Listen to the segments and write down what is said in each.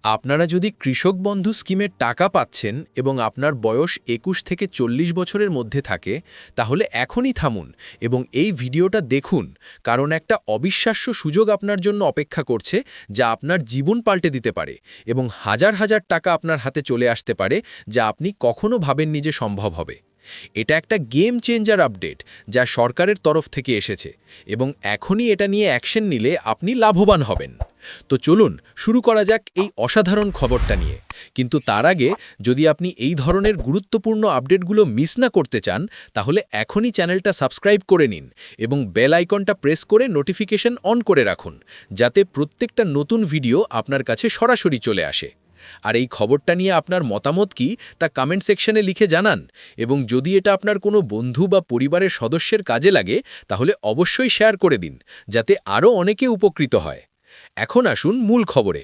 আপনারা যদি কৃষক বন্ধু স্কিমের টাকা পাচ্ছেন এবং আপনার বয়স ২১ থেকে ৪০ বছরের মধ্যে থাকে, তাহলে এখনই থামুন এবং এই ভিডিওটা দেখুন, কারণ একটা অবিশ্বাস্য সুযোগ আপনার জন্য অপেক্ষা করছে যা আপনার জীবন পাল্টে দিতে পারে এবং হাজার হাজার টাকা আপনার হাতে চলে আসতে পারে যা আপনি কখনো ভাবেননি যে সম্ভব হবে। এটা একটা গেম চেঞ্জার আপডেট যা সরকারের তরফ থেকে এসেছে এবং এখনই এটা নিয়ে অ্যাকশন নিলে আপনি লাভবান হবেন। তো চলুন শুরু করা যাক এই অসাধারণ খবরটা নিয়ে। কিন্তু তার আগে যদি আপনি এই ধরনের গুরুত্বপূর্ণ আপডেটগুলো মিস না করতে চান, তাহলে এখনই চ্যানেলটা সাবস্ক্রাইব করে নিন এবং বেল আইকনটা প্রেস করে নোটিফিকেশন অন করে রাখুন, যাতে প্রত্যেকটা নতুন ভিডিও আপনার কাছে সরাসরি চলে আসে। আর এই খবরটা নিয়ে আপনার মতামত কি তা কমেন্ট সেকশনে লিখে জানান, এবং যদি এটা আপনার কোনো বন্ধু বা পরিবারের সদস্যের কাজে লাগে তাহলে অবশ্যই শেয়ার করে দিন, যাতে আরও অনেকে উপকৃত হয়। এখন আসুন মূল খবরে।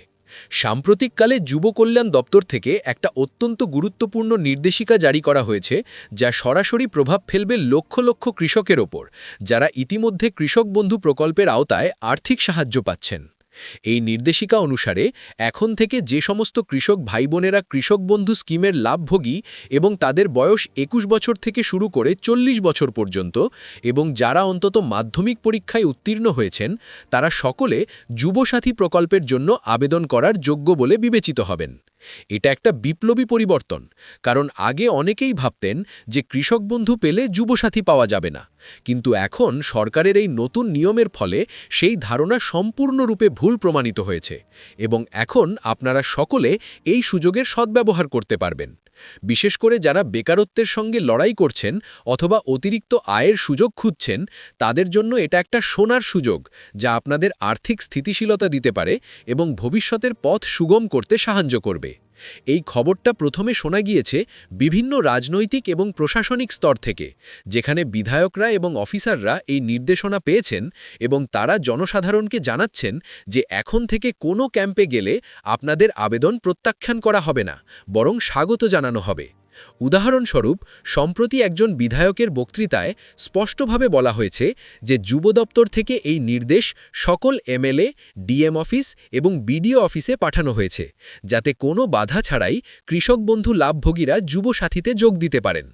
সাম্প্রতিককালে যুব কল্যাণ দপ্তর থেকে একটা অত্যন্ত গুরুত্বপূর্ণ নির্দেশিকা জারি করা হয়েছে, যা সরাসরি প্রভাব ফেলবে লক্ষ লক্ষ কৃষকের ওপর, যারা ইতিমধ্যে কৃষক বন্ধু প্রকল্পের আওতায় আর্থিক সাহায্য পাচ্ছেন। এই নির্দেশিকা অনুসারে এখন থেকে যে সমস্ত কৃষক ভাইবোনেরা কৃষক বন্ধু স্কিমের লাভভোগী এবং তাদের বয়স ২১ বছর থেকে শুরু করে ৪০ বছর পর্যন্ত এবং যারা অন্তত মাধ্যমিক পরীক্ষায় উত্তীর্ণ হয়েছেন, তারা সকলে যুবসাথী প্রকল্পের জন্য আবেদন করার যোগ্য বলে বিবেচিত হবেন। এটা একটা বিপ্লবী পরিবর্তন, কারণ আগে অনেকেই ভাবতেন যে কৃষক বন্ধু পেলে যুবসাথী পাওয়া যাবে না, কিন্তু এখন সরকারের এই নতুন নিয়মের ফলে সেই ধারণা সম্পূর্ণরূপে ভুল প্রমাণিত হয়েছে এবং এখন আপনারা সকলে এই সুযোগের সদ্ব্যবহার করতে পারবেন। বিশেষ করে যারা বেকারত্বের সঙ্গে লড়াই করছেন অথবা অতিরিক্ত আয়ের সুযোগ খুঁজছেন, তাদের জন্য এটা একটা সোনার সুযোগ যা আপনাদের আর্থিক স্থিতিশীলতা দিতে পারে এবং ভবিষ্যতের পথ সুগম করতে সাহায্য করবে। এই খবরটা প্রথমে শোনা গিয়েছে বিভিন্ন রাজনৈতিক এবং প্রশাসনিক স্তর থেকে, যেখানে বিধায়করা এবং অফিসাররা এই নির্দেশনা পেয়েছেন এবং তারা জনসাধারণকে জানাচ্ছেন যে এখন থেকে কোনো ক্যাম্পে গেলে আপনাদের আবেদন প্রত্যাখ্যান করা হবে না, বরং স্বাগত জানানো হবে। উদাহরণস্বরূপ, সম্প্রতি একজন বিধায়কের বক্তৃতায় স্পষ্টভাবে বলা হয়েছে যে যুব দপ্তর থেকে এই নির্দেশ সকল এমএলএ, ডিএম অফিস এবং বিডিও অফিসে পাঠানো হয়েছে, যাতে কোনো বাধা ছাড়াই কৃষক বন্ধু লাভভোগীরা যুব সাথীতে যোগ দিতে পারেন।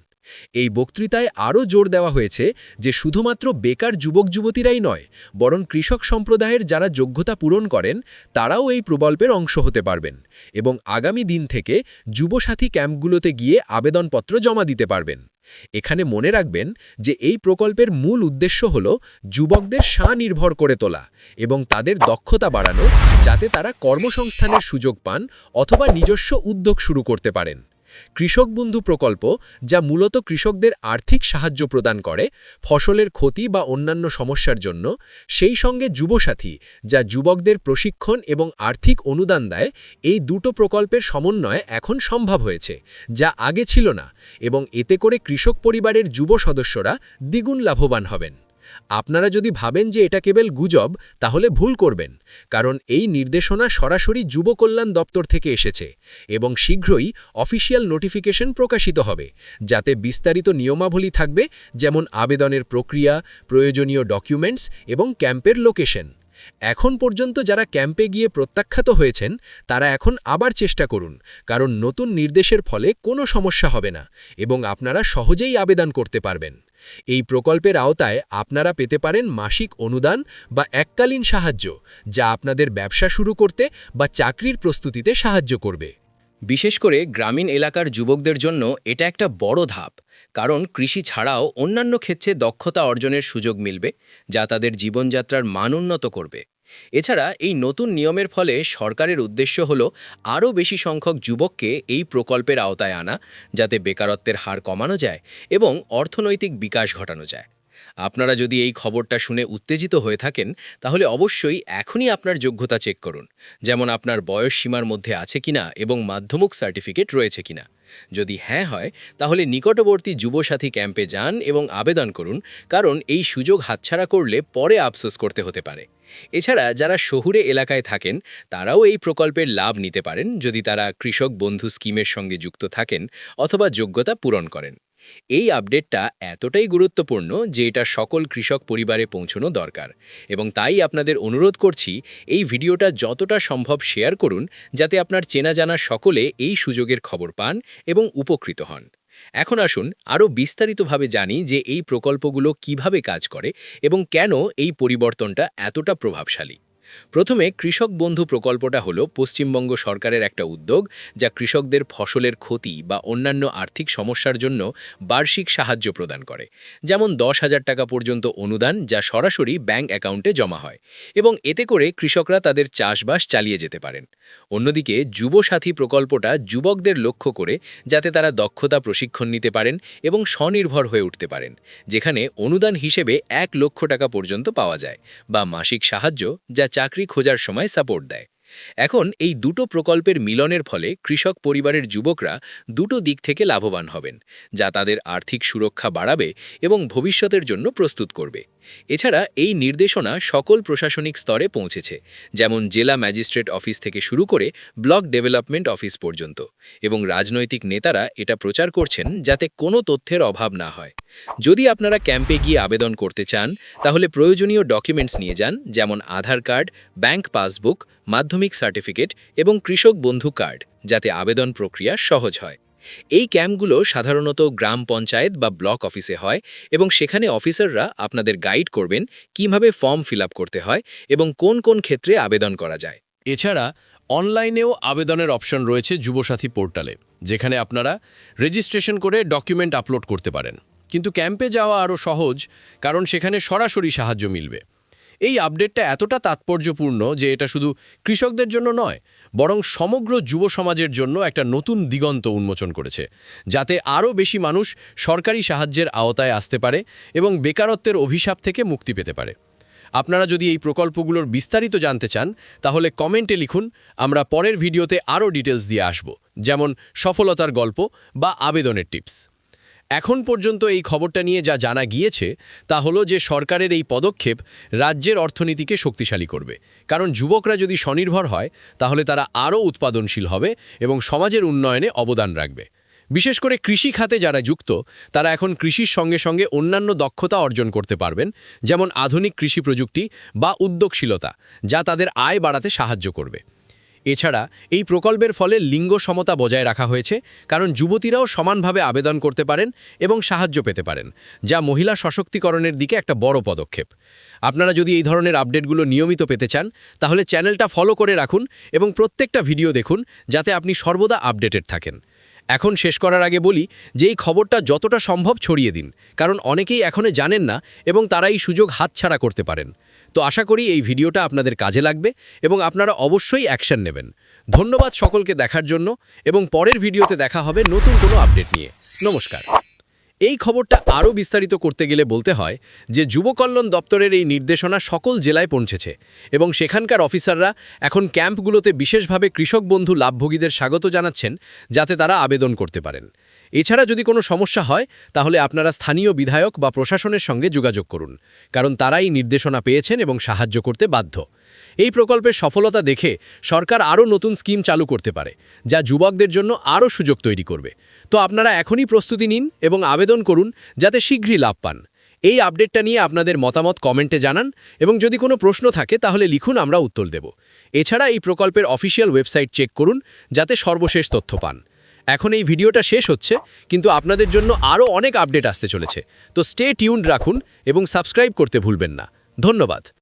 এই বক্তৃতায় আরও জোর দেওয়া হয়েছে যে শুধুমাত্র বেকার যুবক যুবতীরাই নয়, বরং কৃষক সম্প্রদায়ের যারা যোগ্যতা পূরণ করেন তারাও এই প্রকল্পের অংশ হতে পারবেন এবং আগামী দিন থেকে যুবসাথী ক্যাম্পগুলোতে গিয়ে আবেদনপত্র জমা দিতে পারবেন। এখানে মনে রাখবেন যে এই প্রকল্পের মূল উদ্দেশ্য হল যুবকদের স্বনির্ভর করে তোলা এবং তাদের দক্ষতা বাড়ানো, যাতে তারা কর্মসংস্থানের সুযোগ পান অথবা নিজস্ব উদ্যোগ শুরু করতে পারেন। কৃষক বন্ধু প্রকল্প, যা মূলত কৃষকদের আর্থিক সাহায্য প্রদান করে ফসলের ক্ষতি বা অন্যান্য সমস্যার জন্য, সেই সঙ্গে যুবসাথী, যা যুবকদের প্রশিক্ষণ এবং আর্থিক অনুদান দেয়, এই দুটো প্রকল্পের সমন্বয় এখন সম্ভব হয়েছে, যা আগে ছিল না, এবং এতে করে কৃষক পরিবারের যুব সদস্যরা দ্বিগুণ লাভবান হবেন। আপনারা যদি ভাবেন যে এটা কেবল গুজব, তাহলে ভুল করবেন, কারণ এই নির্দেশনা সরাসরি যুব কল্যাণ দপ্তর থেকে এসেছে এবং শীঘ্রই অফিসিয়াল নোটিফিকেশন প্রকাশিত হবে, যাতে বিস্তারিত নিয়মাবলী থাকবে, যেমন আবেদনের প্রক্রিয়া, প্রয়োজনীয় ডকুমেন্টস এবং ক্যাম্পের লোকেশন। এখন পর্যন্ত যারা ক্যাম্পে গিয়ে প্রত্যাখ্যাত হয়েছেন, তারা এখন আবার চেষ্টা করুন, কারণ নতুন নির্দেশের ফলে কোনো সমস্যা হবে না এবং আপনারা সহজেই আবেদন করতে পারবেন। এই প্রকল্পের আওতায় আপনারা পেতে পারেন মাসিক অনুদান বা এককালীন সাহায্য, যা আপনাদের ব্যবসা শুরু করতে বা চাকরির প্রস্তুতিতে সাহায্য করবে। বিশেষ করে গ্রামীণ এলাকার যুবকদের জন্য এটা একটা বড় ধাপ, কারণ কৃষি ছাড়াও অন্যান্য ক্ষেত্রে দক্ষতা অর্জনের সুযোগ মিলবে, যা তাদের জীবনযাত্রার মান উন্নত করবে। এছাড়া এই নতুন নিয়মের ফলে সরকারের উদ্দেশ্য হল আরও বেশি সংখ্যক যুবককে এই প্রকল্পের আওতায় আনা, যাতে বেকারত্বের হার কমানো যায় এবং অর্থনৈতিক বিকাশ ঘটানো যায়। আপনারা যদি এই খবরটা শুনে উত্তেজিত হয়ে থাকেন, তাহলে অবশ্যই এখনই আপনার যোগ্যতা চেক করুন, যেমন আপনার বয়স সীমার মধ্যে আছে কিনা এবং মাধ্যমিক সার্টিফিকেট রয়েছে কিনা। যদি হ্যাঁ হয়, তাহলে নিকটবর্তী যুবসাথী ক্যাম্পে যান এবং আবেদন করুন, কারণ এই সুযোগ হাতছাড়া করলে পরে আফসোস করতে হতে পারে। এছাড়া যারা শহুরে এলাকায় থাকেন, তারাও এই প্রকল্পের লাভ নিতে পারেন যদি তারা কৃষক বন্ধু স্কিমের সঙ্গে যুক্ত থাকেন অথবা যোগ্যতা পূরণ করেন। এই আপডেটটা এতটাই গুরুত্বপূর্ণ যে এটা সকল কৃষক পরিবারে পৌঁছানো দরকার এবং তাই আপনাদের অনুরোধ করছি এই ভিডিওটা যতটা সম্ভব শেয়ার করুন যাতে আপনার চেনা জানা সকলে এই সুযোগের খবর পান এবং উপকৃত হন। এখন আসুন আরও বিস্তারিতভাবে জানি যে এই প্রকল্পগুলো কিভাবে কাজ করে এবং কেন এই পরিবর্তনটা এতটা প্রভাবশালী। প্রথমে কৃষক বন্ধু প্রকল্পটা হলো পশ্চিমবঙ্গ সরকারের একটা উদ্যোগ যা কৃষকদের ফসলের ক্ষতি বা অন্যান্য আর্থিক সমস্যার জন্য বার্ষিক সাহায্য প্রদান করে, যেমন 10,000 টাকা পর্যন্ত অনুদান যা সরাসরি ব্যাংক অ্যাকাউন্টে জমা হয় এবং এতে করে কৃষকরা তাদের চাষবাস চালিয়ে যেতে পারেন। অন্যদিকে যুবসাথী প্রকল্পটা যুবকদের লক্ষ্য করে যাতে তারা দক্ষতা প্রশিক্ষণ নিতে পারেন এবং স্বনির্ভর হয়ে উঠতে পারেন, যেখানে অনুদান হিসেবে 1 লক্ষ টাকা পর্যন্ত পাওয়া যায় বা মাসিক সাহায্য যা চাকরি খোঁজার সময় সাপোর্ট দেয়। এখন এই দুটো প্রকল্পের মিলনের ফলে কৃষক পরিবারের যুবকরা দুটো দিক থেকে লাভবান হবেন, যা তাদের আর্থিক সুরক্ষা বাড়াবে এবং ভবিষ্যতের জন্য প্রস্তুত করবে। এছাড়া এই নির্দেশনা সকল প্রশাসনিক স্তরে পৌঁছেছে, যেমন জেলা ম্যাজিস্ট্রেট অফিস থেকে শুরু করে ব্লক ডেভেলপমেন্ট অফিস পর্যন্ত, এবং রাজনৈতিক নেতারা এটা প্রচার করছেন যাতে কোনো তথ্যের অভাব না হয়। যদি আপনারা ক্যাম্পে গিয়ে আবেদন করতে চান তাহলে প্রয়োজনীয় ডকুমেন্টস নিয়ে যান, যেমন আধার কার্ড, ব্যাংক পাসবুক, মাধ্যমিক সার্টিফিকেট এবং কৃষক বন্ধু কার্ড, যাতে আবেদন প্রক্রিয়া সহজ হয়। এই ক্যাম্পগুলো সাধারণত গ্রাম পঞ্চায়েত বা ব্লক অফিসে হয় এবং সেখানে অফিসাররা আপনাদের গাইড করবেন কিভাবে ফর্ম ফিল আপ করতে হয় এবং কোন কোন ক্ষেত্রে আবেদন করা যায়। এছাড়া অনলাইনেও আবেদনের অপশন রয়েছে যুবসাথী পোর্টালে, যেখানে আপনারা রেজিস্ট্রেশন করে ডকুমেন্ট আপলোড করতে পারেন। কিন্তু ক্যাম্পে যাওয়া আরও সহজ, কারণ সেখানে সরাসরি সাহায্য মিলবে। এই আপডেটটা এতটা তাৎপর্যপূর্ণ যে এটা শুধু কৃষকদের জন্য নয়, বরং সমগ্র যুব সমাজের জন্য একটা নতুন দিগন্ত উন্মোচন করেছে, যাতে আরও বেশি মানুষ সরকারি সাহায্যের আওতায় আসতে পারে এবং বেকারত্বের অভিশাপ থেকে মুক্তি পেতে পারে। আপনারা যদি এই প্রকল্পগুলোর বিস্তারিত জানতে চান তাহলে কমেন্টে লিখুন, আমরা পরের ভিডিওতে আরও ডিটেলস দিয়ে আসব, যেমন সফলতার গল্প বা আবেদনের টিপস। এখন পর্যন্ত এই খবরটা নিয়ে যা জানা গিয়েছে তা হলো যে সরকারের এই পদক্ষেপ রাজ্যের অর্থনীতিকে শক্তিশালী করবে, কারণ যুবকরা যদি স্বনির্ভর হয় তাহলে তারা আরও উৎপাদনশীল হবে এবং সমাজের উন্নয়নে অবদান রাখবে। বিশেষ করে কৃষি খাতে যারা যুক্ত তারা এখন কৃষির সঙ্গে সঙ্গে অন্যান্য দক্ষতা অর্জন করতে পারবেন, যেমন আধুনিক কৃষি প্রযুক্তি বা উদ্যোগশীলতা, যা তাদের আয় বাড়াতে সাহায্য করবে। এছাড়া এই প্রকল্পের ফলে লিঙ্গ সমতা বজায় রাখা হয়েছে, কারণ যুবতীরাও সমানভাবে আবেদন করতে পারেন এবং সাহায্য পেতে পারেন, যা মহিলা সশক্তিকরণের দিকে একটা বড় পদক্ষেপ। আপনারা যদি এই ধরনের আপডেটগুলো নিয়মিত পেতে চান তাহলে চ্যানেলটা ফলো করে রাখুন এবং প্রত্যেকটা ভিডিও দেখুন, যাতে আপনি সর্বদা আপডেটেড থাকেন। এখন শেষ করার আগে বলি যে এই খবরটা যতটা সম্ভব ছড়িয়ে দিন, কারণ অনেকেই এখনো জানেন না এবং তারা এই সুযোগ হাতছাড়া করতে পারেন। তো আশা করি এই ভিডিওটা আপনাদের কাজে লাগবে এবং আপনারা অবশ্যই অ্যাকশন নেবেন। ধন্যবাদ সকলকে দেখার জন্য এবং পরের ভিডিওতে দেখা হবে নতুন কোনো আপডেট নিয়ে। নমস্কার। এই খবরটা আরও বিস্তারিত করতে গেলে বলতে হয় যে যুব কল্যাণ দপ্তরের এই নির্দেশনা সকল জেলায় পৌঁছেছে এবং সেখানকার অফিসাররা এখন ক্যাম্পগুলোতে বিশেষভাবে কৃষক বন্ধু লাভভোগীদের স্বাগত জানাচ্ছেন, যাতে তারা আবেদন করতে পারেন। এছাড়া যদি কোনো সমস্যা হয় তাহলে আপনারা স্থানীয় বিধায়ক বা প্রশাসনের সঙ্গে যোগাযোগ করুন, কারণ তারাই নির্দেশনা পেয়েছেন এবং সাহায্য করতে বাধ্য। এই প্রকল্পের সফলতা দেখে সরকার আরও নতুন স্কিম চালু করতে পারে, যা যুবকদের জন্য আরও সুযোগ তৈরি করবে। তো আপনারা এখনই প্রস্তুতি নিন এবং আবেদন করুন, যাতে শীঘ্রই লাভ পান। এই আপডেটটা নিয়ে আপনাদের মতামত কমেন্টে জানান এবং যদি কোনো প্রশ্ন থাকে তাহলে লিখুন, আমরা উত্তর দেব। এছাড়া এই প্রকল্পের অফিসিয়াল ওয়েবসাইট চেক করুন, যাতে সর্বশেষ তথ্য পান। এখন এই ভিডিওটা শেষ হচ্ছে, কিন্তু আপনাদের জন্য আরও অনেক আপডেট আসতে চলেছে। তো স্টে টিউনড রাখুন এবং সাবস্ক্রাইব করতে ভুলবেন না। ধন্যবাদ।